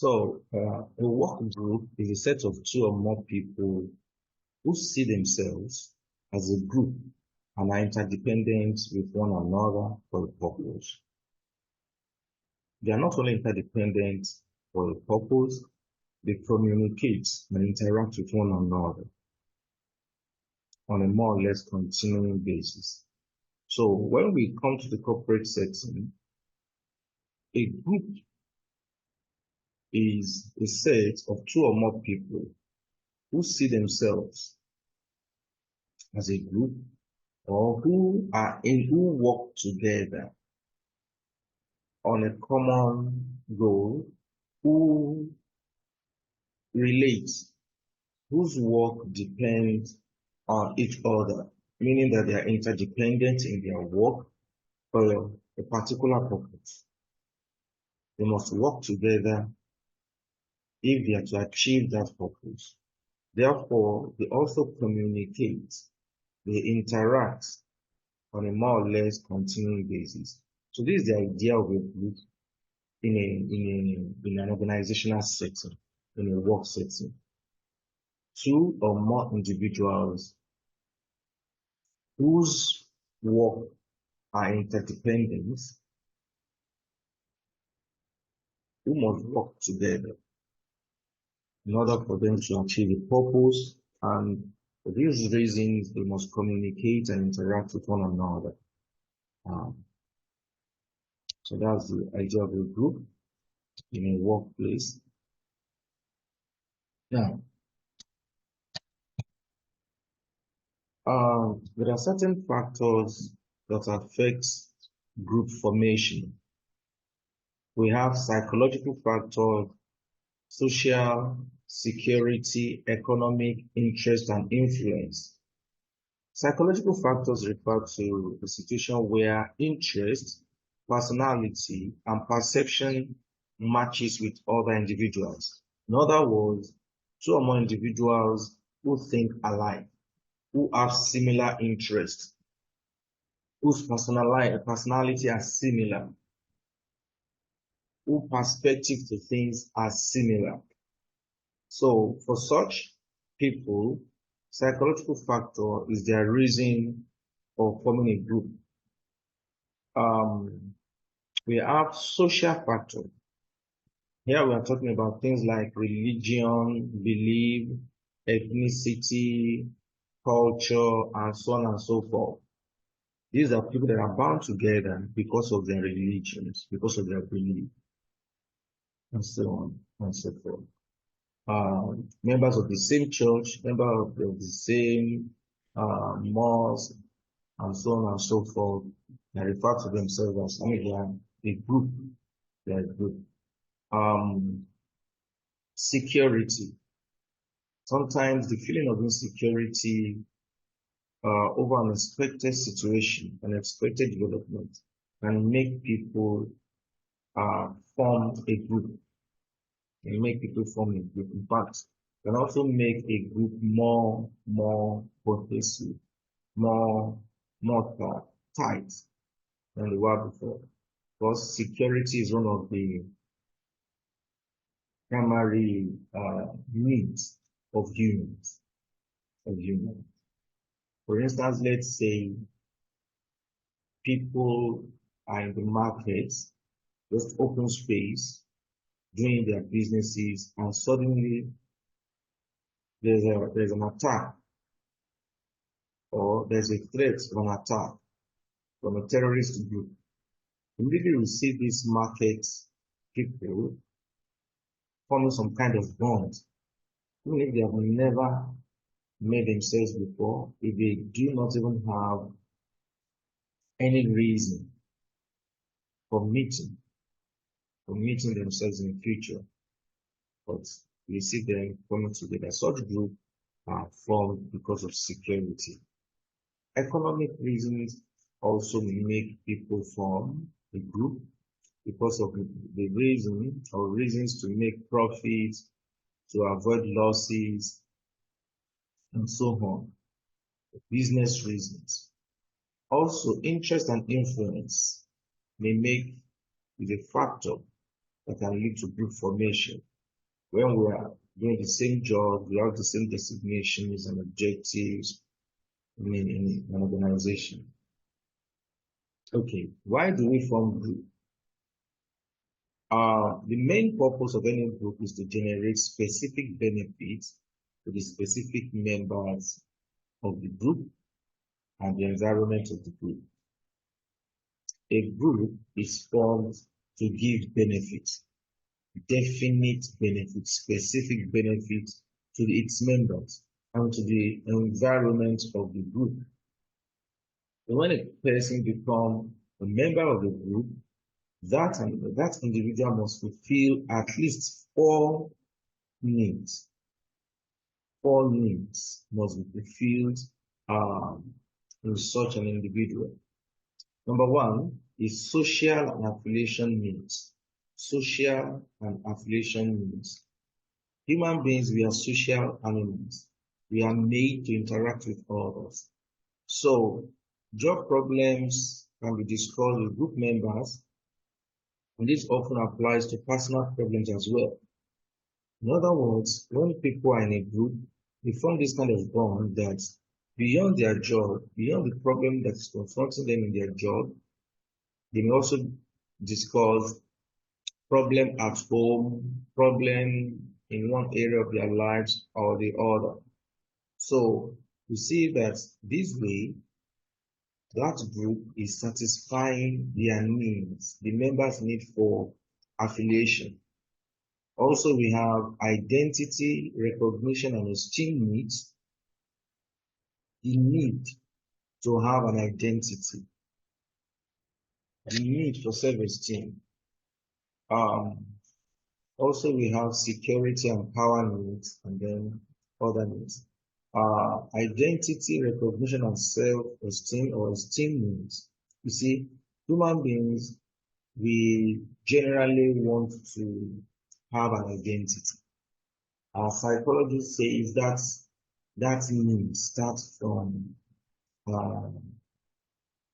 A work group is a set of two or more people who see themselves as a group and are interdependent with one another for a purpose. They are not only interdependent for a purpose, they communicate and interact with one another on a more or less continuing basis. So when we come to the corporate setting, a group is a set of two or more people who see themselves as a group or who work together on a common goal, who relate, whose work depends on each other, meaning that they are interdependent in their work for a particular purpose. They must work together if they are to achieve that purpose. Therefore, they also communicate, they interact on a more or less continuing basis. So this is the idea of a group in an organizational setting, in a work setting. Two or more individuals whose work are interdependent, who must work together in order for them to achieve a purpose, and for these reasons they must communicate and interact with one another. So that's the idea of a group in a workplace. Now, there are certain factors that affect group formation. We have psychological factors, social, security, economic, interest, and influence. Psychological factors refer to the situation where interest, personality, and perception matches with other individuals. In other words, two or more individuals who think alike, who have similar interests, whose personality are similar, whose perspective to things are similar. So for such people, psychological factor is their reason for forming a group. We have social factor. Here we are talking about things like religion, belief, ethnicity, culture, and so on and so forth. These are people that are bound together because of their religions, because of their belief, and so on and so forth. Members of the same church, members of the same mosque, and so on and so forth. They refer to themselves as, they are a group. They are a group. Security. Sometimes the feeling of insecurity over an unexpected situation, an unexpected development, can make people form a group. Can make people form a group. In fact, can also make a group more cohesive, more tight than they were before. Because security is one of the primary needs of humans. For instance, let's say people are in the market, just open space, doing their businesses, and suddenly there's an attack, or there's a threat of an attack from a terrorist group. Immediately we see these market people forming some kind of bond, even if they have never met themselves before, if they do not even have any reason for meeting themselves in the future, but we see them coming together. Such groups are formed because of security. Economic reasons also make people form a group because of the reason or reasons to make profits, to avoid losses, and so on. Business reasons. Also, interest and influence may make it a factor that can lead to group formation. When we are doing the same job, we have the same designations and objectives in an organization. Okay, why do we form group? The main purpose of any group is to generate specific benefits to the specific members of the group and the environment of the group. A group is formed to give benefits, definite benefits, specific benefits to its members and to the environment of the group. So when a person becomes a member of the group, that individual must fulfill at least four needs. Four needs must be fulfilled in such an individual. Number one is social and affiliation needs. Social and affiliation needs. Human beings, we are social animals. We are made to interact with others. So, job problems can be discussed with group members, and this often applies to personal problems as well. In other words, when people are in a group, they form this kind of bond that beyond their job, beyond the problem that is confronting them in their job, they may also discuss problem at home, problem in one area of their lives or the other. So you see that this way, that group is satisfying their needs, the members' need for affiliation. Also, we have identity, recognition, and esteem needs. The need to have an identity, the need for self-esteem. Also, we have security and power needs, and then other needs. Identity, recognition, and self-esteem or esteem needs. You see, human beings, we generally want to have an identity. Our psychologists say that need starts from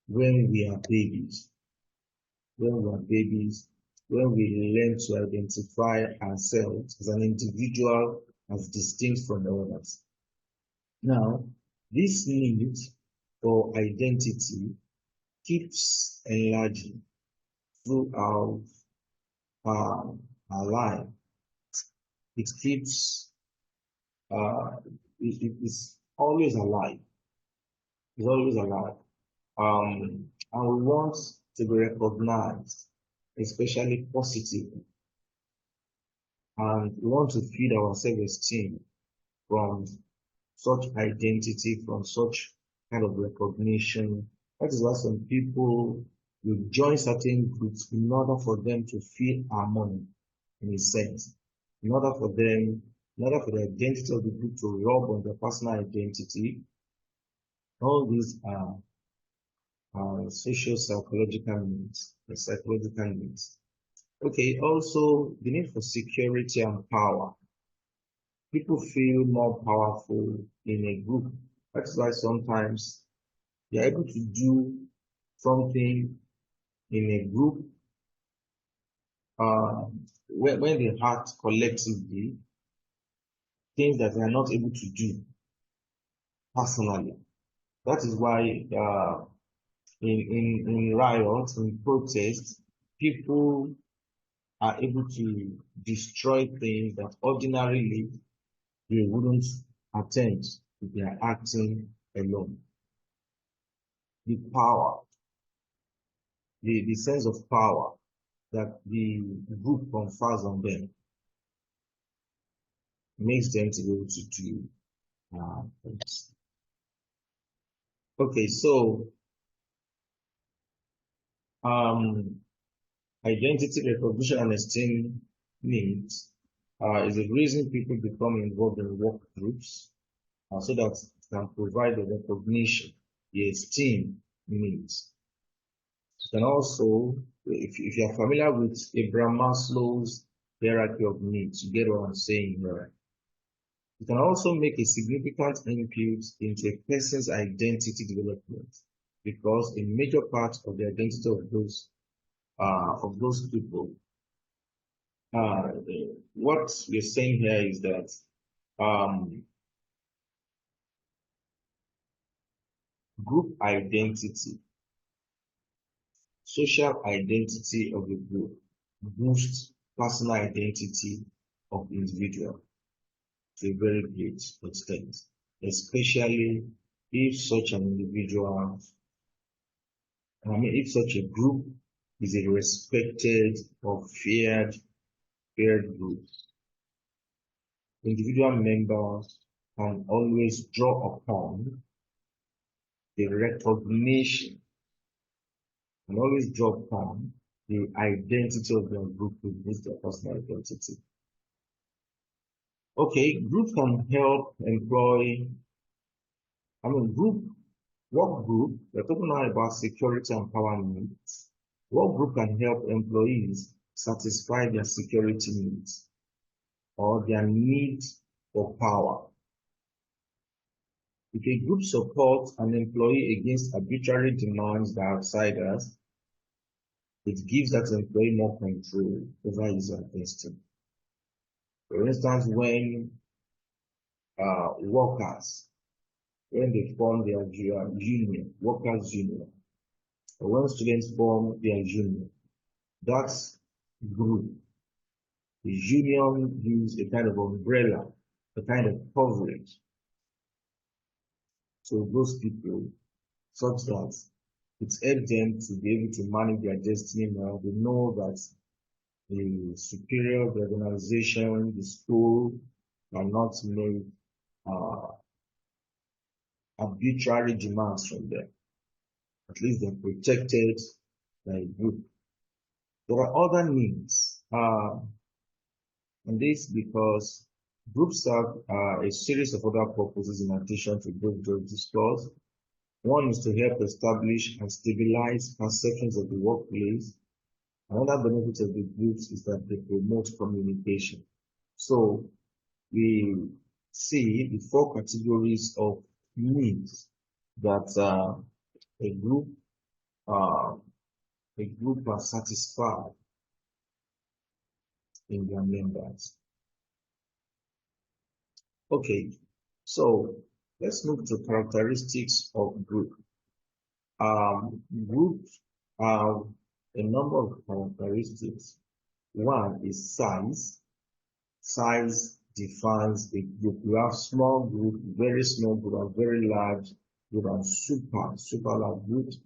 when we are babies. When we are babies, when we learn to identify ourselves as an individual as distinct from others. Now, this need for identity keeps enlarging throughout our life. It keeps, it is always alive. It's always alive. And we want to be recognized, especially positively. And we want to feed our self-esteem from such identity, from such kind of recognition. That is why some people will join certain groups in order for them to feel harmony, in a sense. In order for the identity of the group to rub on their personal identity. All these are social psychological needs, the psychological needs. Okay, also the need for security and power. People feel more powerful in a group. That's why sometimes they're able to do something in a group when they act collectively, things that they are not able to do personally. That is why in riots, in protests, people are able to destroy things that ordinarily they wouldn't attempt if they are acting alone. The power, the sense of power that the group confers on them makes them to be able to do things. Okay, so identity, recognition, and esteem needs is the reason people become involved in work groups so that it can provide the recognition, the esteem needs. You can also, if you are familiar with Abraham Maslow's hierarchy of needs, you get what I'm saying here. You can also make a significant input into a person's identity development because a major part of the identity of those people what we're saying here is that group identity, social identity of a group boosts personal identity of individual to a very great extent, especially if such an individual, if such a group is a respected or feared group. Individual members can always draw upon the recognition and always draw upon the identity of their group to boost their personal identity. Okay, group can help employ, what group, we're talking now about security and power needs. What group can help employees satisfy their security needs or their need for power? If a group supports an employee against arbitrary demands by outsiders, it gives that employee more control over his own destiny. For instance, when workers, when they form their union, workers' union, or when students form their union, that group, the union gives a kind of umbrella, a kind of coverage to those people such that it helps them to be able to manage their destiny now. They know that the superior of the organization, the school, cannot make arbitrary demands from them. At least they're protected by a group. There are other needs, and this because groups have a series of other purposes in addition to those just discussed. One is to help establish and stabilize perceptions of the workplace. Another benefit of the groups is that they promote communication. So we see the four categories of needs that a group are satisfied in their members. Okay, so let's move to characteristics of group. Groups have a number of characteristics. One is size. Size defines a group. You have small group, very small group, and very large group, and super large groups.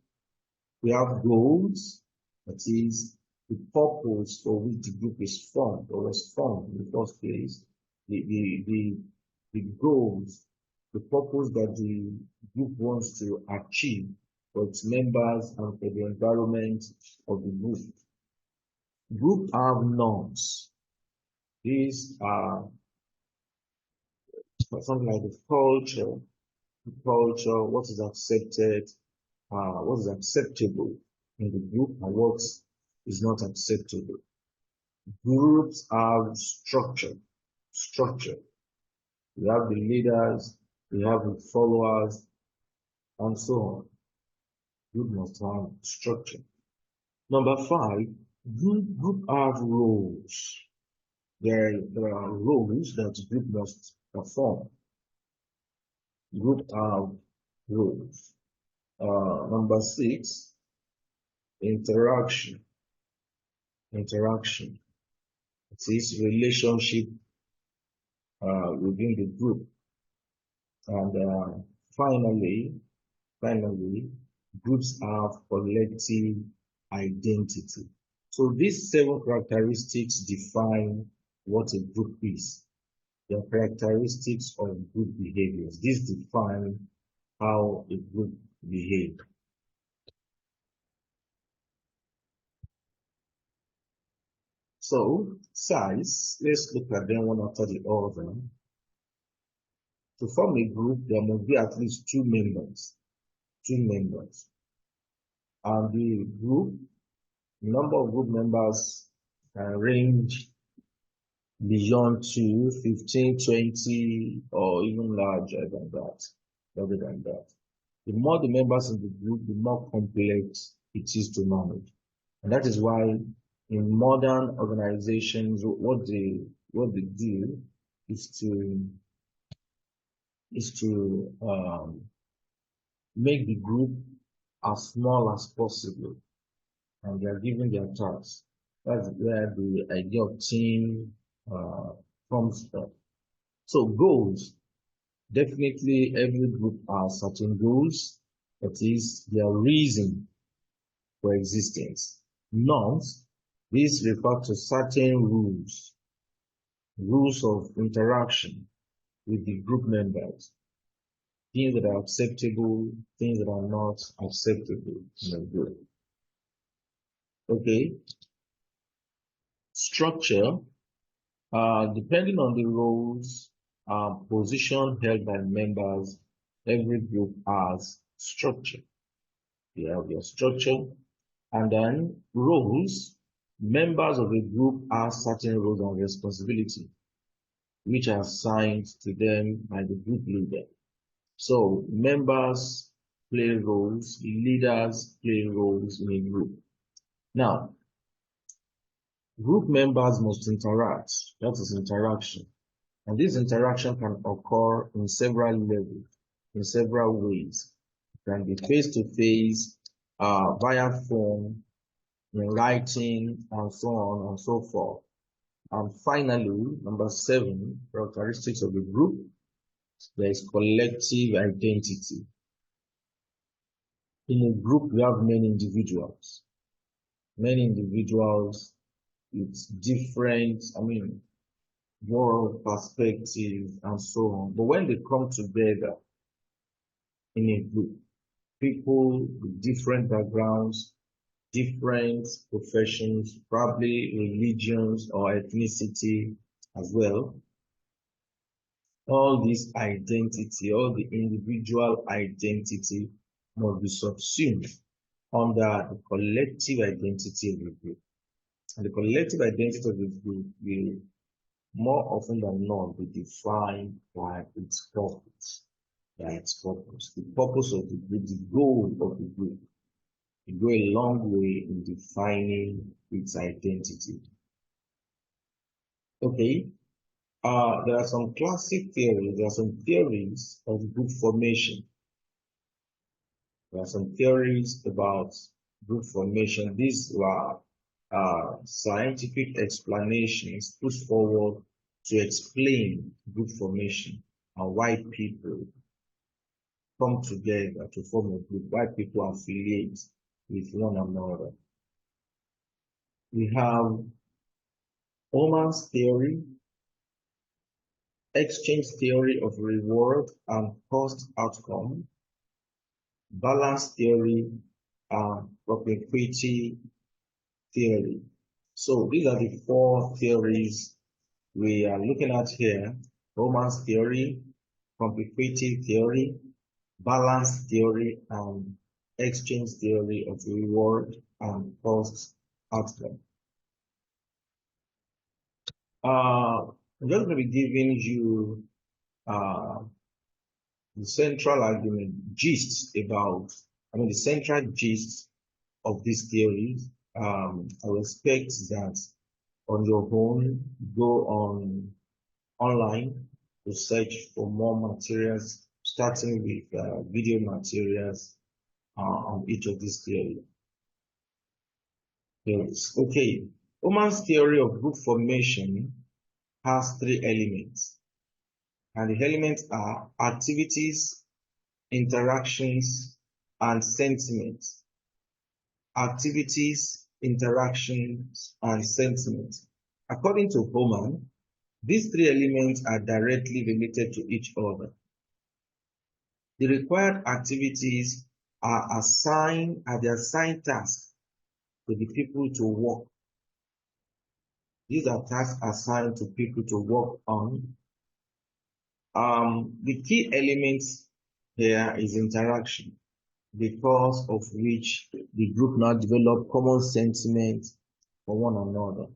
We have goals, that is the purpose for which the group is formed or was formed in the first place. The goals, the purpose that the group wants to achieve for its members and for the environment of the group. Group have norms. These are something like the culture, what is accepted, what is acceptable in the group and what is not acceptable. Groups have structure. We have the leaders, we have the followers, and so on. Group must have structure. Number 5, group have roles. There are roles that group must perform. Group have roles. Number 6, interaction. It is relationship within the group. And finally, groups have collective identity. So these 7 characteristics define what a group is. They are characteristics of group behaviors. These define how a group behaves. So, size, let's look at them one after the other. To form a group, there must be at least 2 members. And the number of group members can range beyond 2, 15, 20, or even larger than that. The more the members in the group, the more complex it is to manage. And that is why In modern organizations, what they do is to make the group as small as possible, and they are given their tasks. That's where the idea of team comes from. So goals. Definitely every group has certain goals. That is their reason for existence. Norms. These refer to certain rules of interaction with the group members. Things that are acceptable, things that are not acceptable in a group. Okay. Structure. Depending on the roles, position held by members, every group has structure. You have your structure, and then roles. Members of a group have certain roles and responsibility, which are assigned to them by the group leader. So members play roles, leaders play roles in a group. Now, group members must interact. That is interaction. And this interaction can occur in several levels, in several ways. It can be face-to-face, via phone, in writing, and so on and so forth. And finally, number 7, characteristics of the group. There is collective identity. In a group, we have many individuals. Many individuals with different, world perspectives and so on. But when they come together in a group, people with different backgrounds, different professions, probably religions or ethnicity as well, all this identity, all the individual identity must be subsumed under the collective identity of the group. And the collective identity of the group will more often than not be defined by its purpose. By its purpose. The purpose of the group, the goal of the group. It go a long way in defining its identity. Okay. There are some classic theories. There are some theories of group formation. There are some theories about group formation. These were scientific explanations put forward to explain group formation and why people come together to form a group, why people affiliate with one another. We have Ullmann's theory, exchange theory of reward and cost outcome, balance theory, and propinquity theory. So these are the 4 theories we are looking at here: Ullmann's theory, propinquity theory, balance theory, and exchange theory of reward and cost outcome. I'm just going to be giving you the central argument, the central gist of these theories. I will expect that on your own, go online to search for more materials, starting with video materials on each of these theories. Okay, Ullmann's theory of group formation has 3 elements. And the elements are activities, interactions, and sentiments. Activities, interactions, and sentiments. According to Ullmann, these 3 elements are directly related to each other. The required activities are the assigned tasks to the people to work. These are tasks assigned to people to work on. The key element here is interaction, because of which the group now develop common sentiments for one another.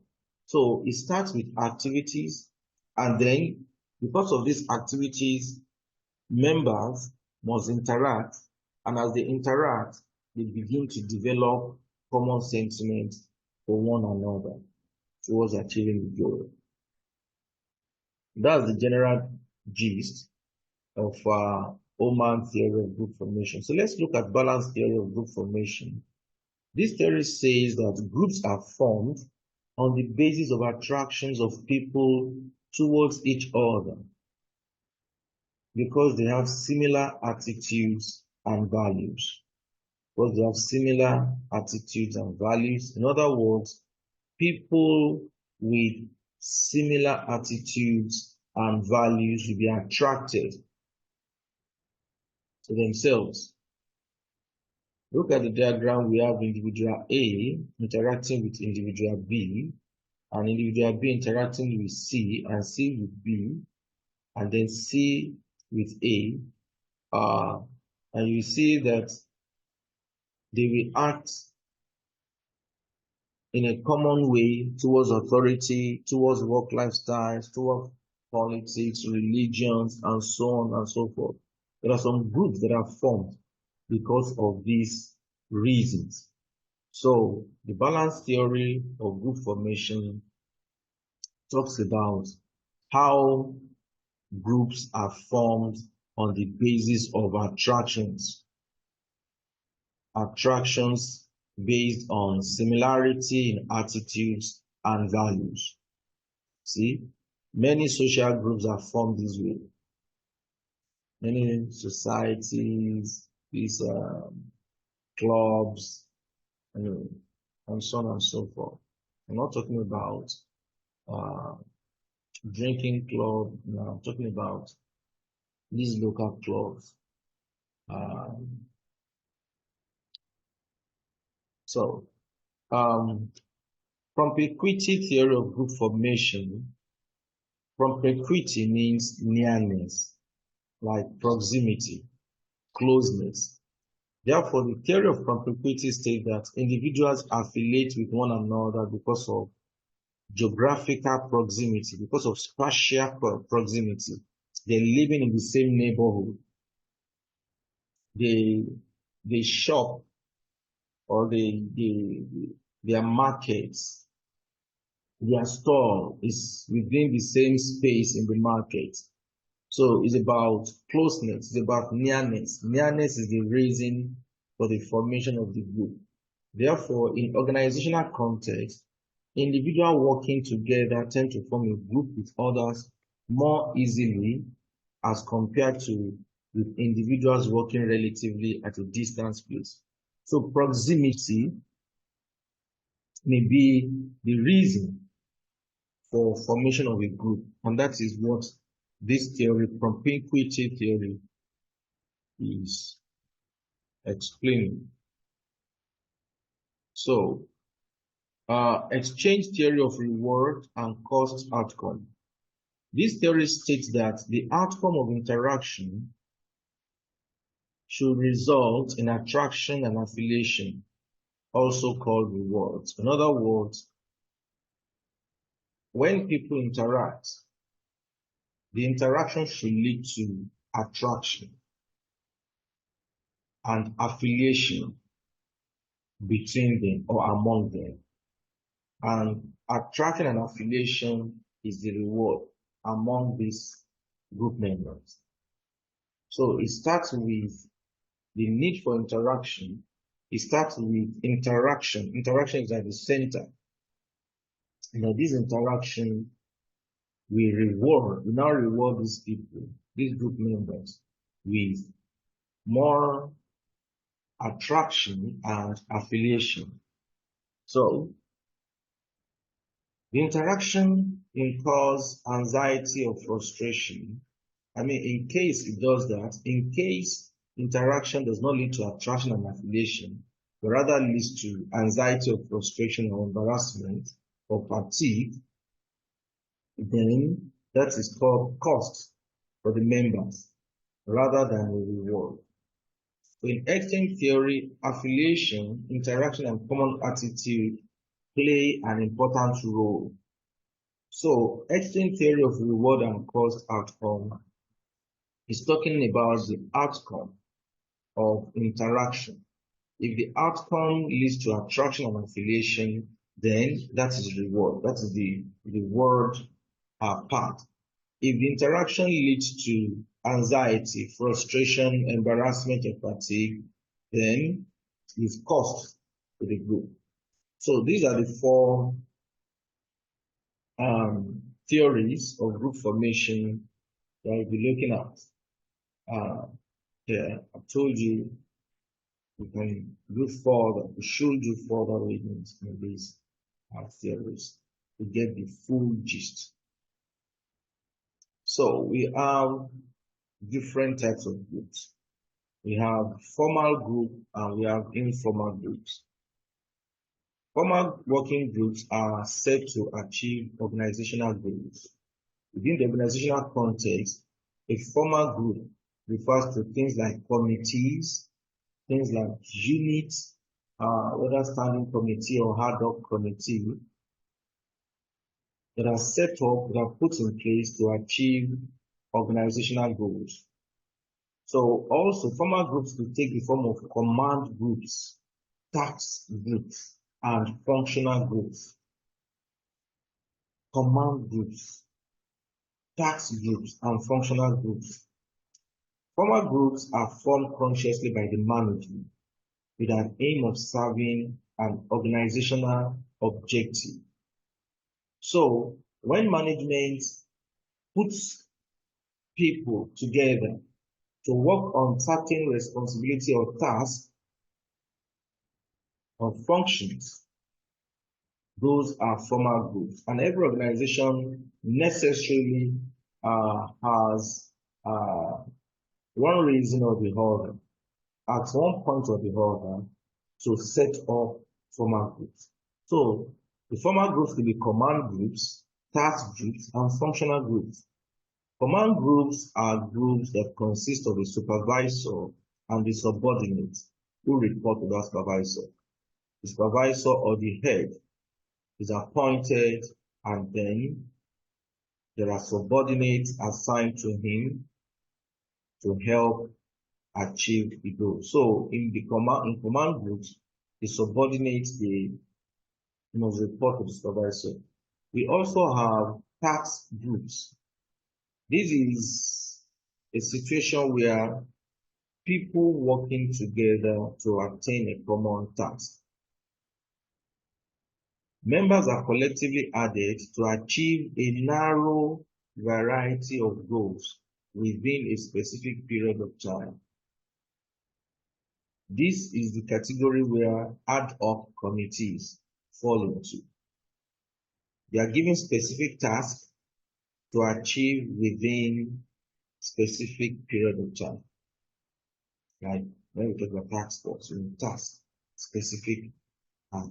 So it starts with activities, and then because of these activities, members must interact, and as they interact, they begin to develop common sentiments for one another towards achieving the goal. That's the general gist of Oman theory of group formation. So let's look at balanced theory of group formation. This theory says that groups are formed on the basis of attractions of people towards each other because they have similar attitudes and values. Because they have similar attitudes and values. In other words, people with similar attitudes and values will be attracted to themselves. Look at the diagram. We have individual A interacting with individual B, and individual B interacting with C, and C with B, and then C with A. And you see that they will act in a common way towards authority, towards work lifestyles, towards politics, religions, and so on and so forth. There are some groups that are formed because of these reasons. So the balance theory of group formation talks about how groups are formed on the basis of attractions. Attractions based on similarity in attitudes and values. See, many social groups are formed this way. Many societies, these clubs, and so on and so forth. I'm not talking about drinking club. No, I'm talking about these local clubs. From equity theory of group formation, equity means nearness, like proximity, closeness. Therefore, the theory of equity states that individuals affiliate with one another because of geographical proximity, because of spatial proximity. They're living in the same neighborhood. They shop, or their markets, their store is within the same space in the market. So it's about closeness, it's about nearness. Nearness is the reason for the formation of the group. Therefore, in organizational context, individuals working together tend to form a group with others more easily as compared to with individuals working relatively at a distant place. So proximity may be the reason for formation of a group, and that is what this theory, propinquity theory, is explaining. So, exchange theory of reward and cost outcome. This theory states that the outcome of interaction should result in attraction and affiliation, also called rewards. In other words, when people interact, the interaction should lead to attraction and affiliation between them or among them. And attraction and affiliation is the reward among these group members. So it starts with the need for interaction. It starts with interaction. Interaction is at the center. And this interaction, we now reward these people, these group members, with more attraction and affiliation. So the interaction can cause anxiety or frustration. I mean, in case it does that, in case interaction does not lead to attraction and affiliation, but rather leads to anxiety or frustration or embarrassment or fatigue, then that is called cost for the members rather than a reward. So in exchange theory, affiliation, interaction, and common attitude play an important role. So exchange theory of reward and cost outcome is talking about the outcome of interaction. If the outcome leads to attraction and affiliation, then that is reward. That is the reward part. If the interaction leads to anxiety, frustration, embarrassment, and fatigue, then it's cost to the group. So these are the four theories of group formation that we'll be looking at. Yeah, I told you we can do further, we should do further readings in these theories to get the full gist. So we have different types of groups. We have formal group and we have informal groups. Formal working groups are set to achieve organizational goals. Within the organizational context, a formal group refers to things like committees, things like units, whether standing committee or ad hoc committee, that are set up, that are put in place to achieve organizational goals. So also formal groups will take the form of command groups, task groups, and functional groups. Command groups, task groups, and functional groups. Formal groups are formed consciously by the management with an aim of serving an organizational objective. So when management puts people together to work on certain responsibility or tasks or functions, those are formal groups. And every organization necessarily has one reason or the other, at one point or the other, to set up formal groups. So the formal groups will be command groups, task groups, and functional groups. Command groups are groups that consist of a supervisor and the subordinates who report to that supervisor. The supervisor or the head is appointed, and then there are subordinates assigned to him to help achieve the goal. So in command groups, the subordinates, they must report to the supervisor. We also have task groups. This is a situation where people working together to attain a common task. Members are collectively added to achieve a narrow variety of goals within a specific period of time. This is the category where ad hoc committees fall into. They are given specific tasks to achieve within specific period of time. Like when we talk about task force, we task specific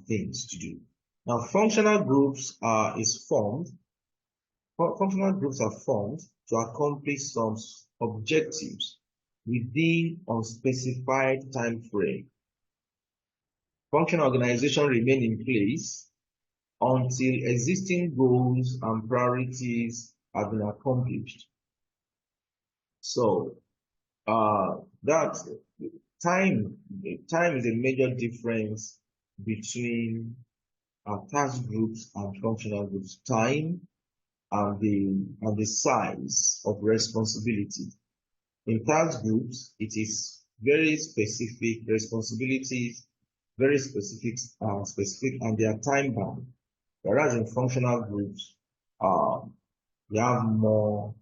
things to do. Now, functional groups Functional groups are formed to accomplish some objectives within unspecified time frame. Functional organization remain in place until existing goals and priorities have been accomplished. So that time is a major difference between task groups and functional groups. Time and the size of responsibility. In task groups, it is very specific responsibilities, very specific, and they are time bound. Whereas in functional groups, you have more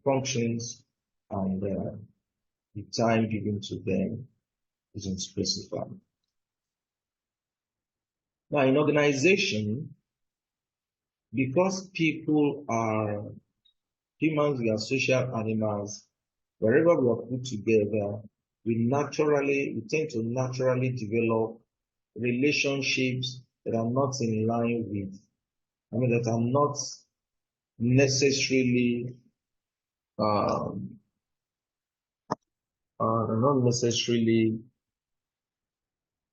functions, and the time given to them is unspecified. Now, in organization, because people are humans, we are social animals, wherever we are put together, we tend to naturally develop relationships that are not in line with, that are not necessarily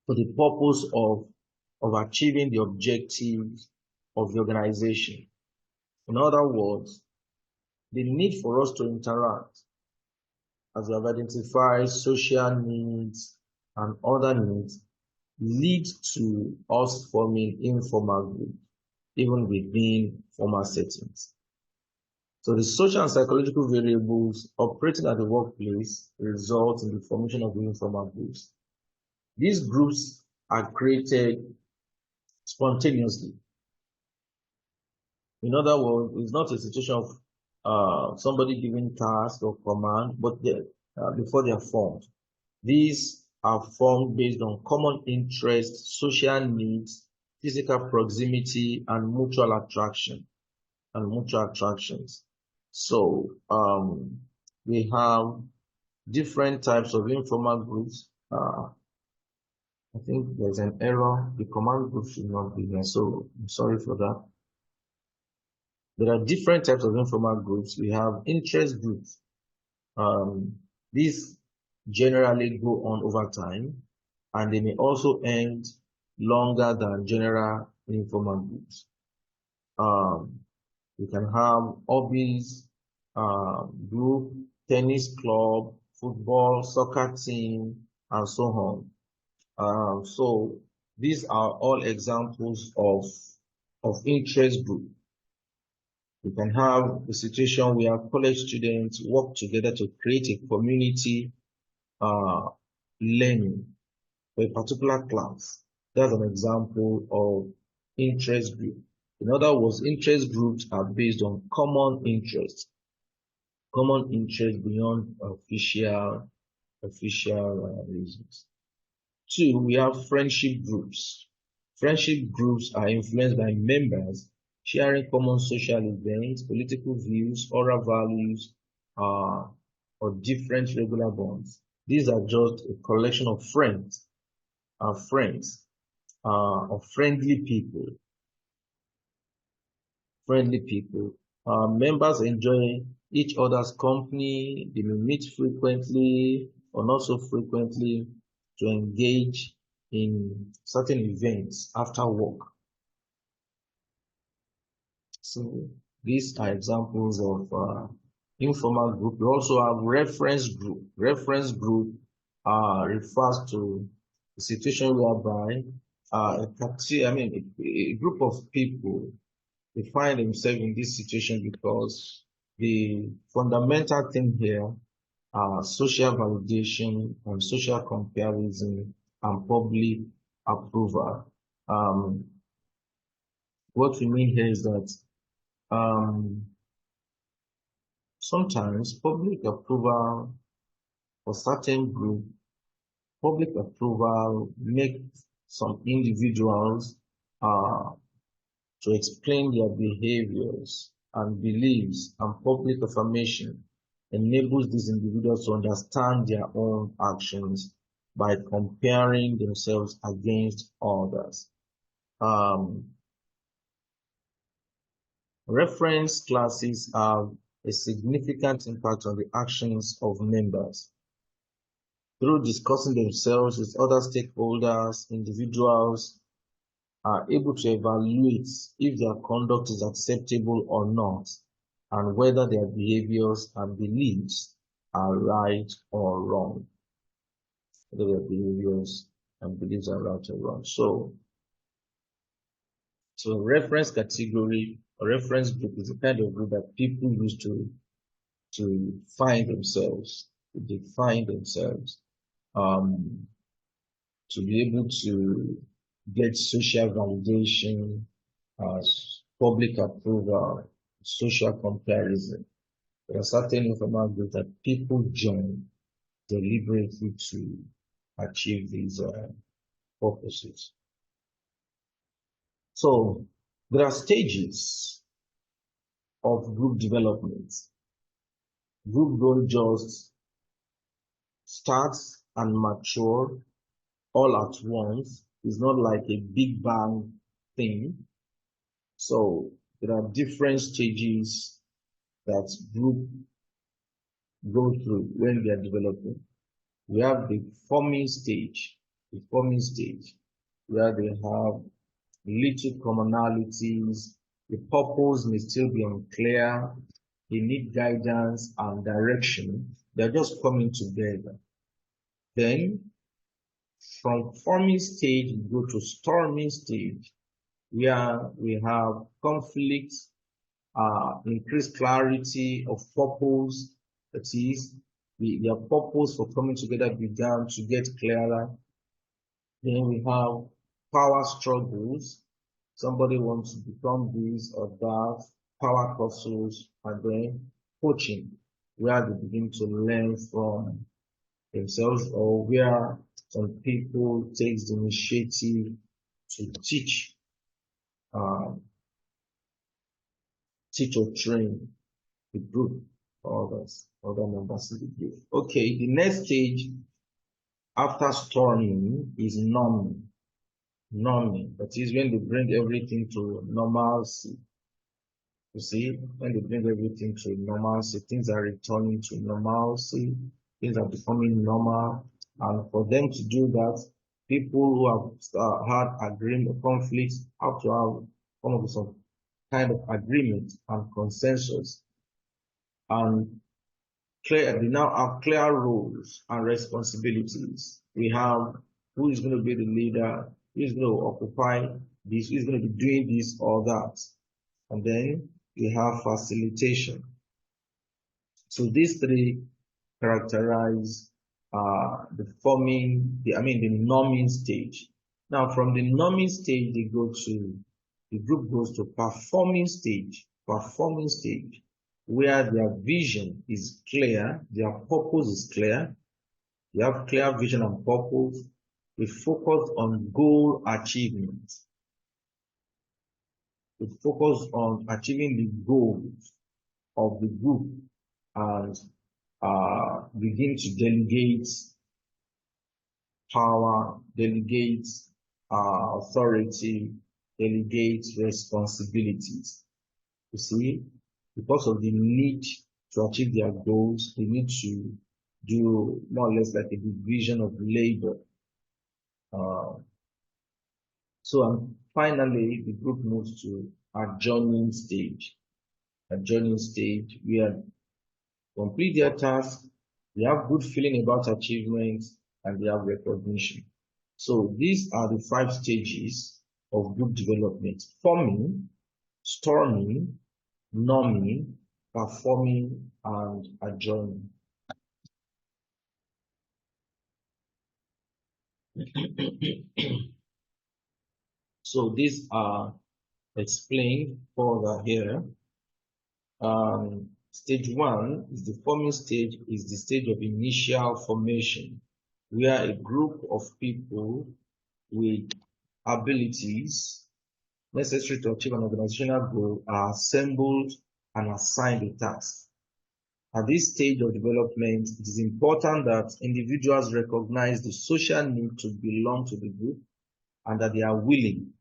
for the purpose of achieving the objectives of the organization. In other words, the need for us to interact, as we have identified social needs and other needs, lead to us forming informal groups, even within formal settings. So the social and psychological variables operating at the workplace result in the formation of the informal groups. These groups are created spontaneously. In other words, it's not a situation of somebody giving task or command, but before they are formed. These are formed based on common interests, social needs, physical proximity, and mutual attractions. So we have different types of informal groups. I think there's an error. The command group should not be here, so I'm sorry for that. There are different types of informal groups. We have interest groups. These generally go on over time, and they may also end longer than general informal groups. You can have hobbies, group, tennis club, football, soccer team, and so on. So these are all examples of interest group. You can have a situation where college students work together to create a community learning for a particular class. That's an example of interest group. In other words, interest groups are based on common interests beyond official reasons. Two, we have friendship groups. Friendship groups are influenced by members sharing common social events, political views, oral values, or different regular bonds. These are just a collection of friends, of friendly people. Members enjoy each other's company. They may meet frequently or not so frequently to engage in certain events after work. So these are examples of informal group. We also have reference group. Reference group refers to a situation whereby a group of people, they find themselves in this situation because the fundamental thing here are social validation and social comparison and public approval. What we mean here is that sometimes public approval for certain group, public approval makes some individuals to explain their behaviors and beliefs, and public affirmation enables these individuals to understand their own actions by comparing themselves against others. Reference classes have a significant impact on the actions of members. Through discussing themselves with other stakeholders, individuals are able to evaluate if their conduct is acceptable or not, and whether their behaviors and beliefs are right or wrong. Whether their behaviors and beliefs are right or wrong. So reference category or reference group is the kind of group that people use to find themselves, to define themselves, to be able to get social validation, public approval, social comparison. There are certain informal groups that people join deliberately to achieve these purposes. So there are stages of group development. Group don't just start and mature all at once. It's not like a big bang thing. So there are different stages that group go through when they are developing. We have the forming stage, where they have little commonalities. The purpose may still be unclear. They need guidance and direction. They're just coming together. Then From forming stage, we go to storming stage, where we have conflict, increased clarity of purpose. That is, their purpose for coming together began to get clearer. Then we have power struggles. Somebody wants to become this or that, power tussles, and then coaching, where they begin to learn from themselves, or where some people take the initiative to uh, teach or train the group or other members of the group. Okay, the next stage after storming is numbing. Numbing, that is when they bring everything to normalcy. You see, when they bring everything to normalcy, things are returning to normalcy, things are becoming normal. And for them to do that, people who have had agreement, conflicts, have to have come up with some kind of agreement and consensus. And clear, they now have clear roles and responsibilities. We have who is going to be the leader, who is going to occupy this, who is going to be doing this or that. And then we have facilitation. So these three characterize the norming stage. Now from the norming stage, the group goes to performing stage, where their vision is clear, their purpose is clear. They have clear vision and purpose. We focus on goal achievement. We focus on achieving the goals of the group and begin to delegate power, delegate authority, delegate responsibilities. You see, because of the need to achieve their goals, they need to do more or less like a division of labor. Finally, the group moves to adjourning stage. Adjourning stage, where complete their task, they have good feeling about achievement, and they have recognition. So these are the 5 stages of group development: forming, storming, norming, performing, and adjourning. So these are explained further here. Stage 1 is the forming stage, is the stage of initial formation, where a group of people with abilities necessary to achieve an organizational goal are assembled and assigned a task. At this stage of development, it is important that individuals recognize the social need to belong to the group and that they are willing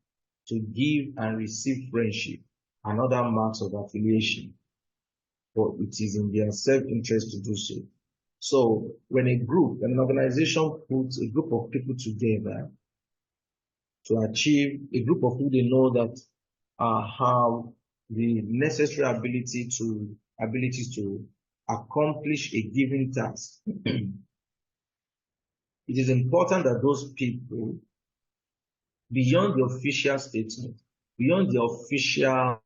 to give and receive friendship and other marks of affiliation, but it is in their self-interest to do so. So when an organization puts a group of people together to achieve, a group of people they know that have the necessary abilities to accomplish a given task, it is important that those people, beyond the official statement, beyond the official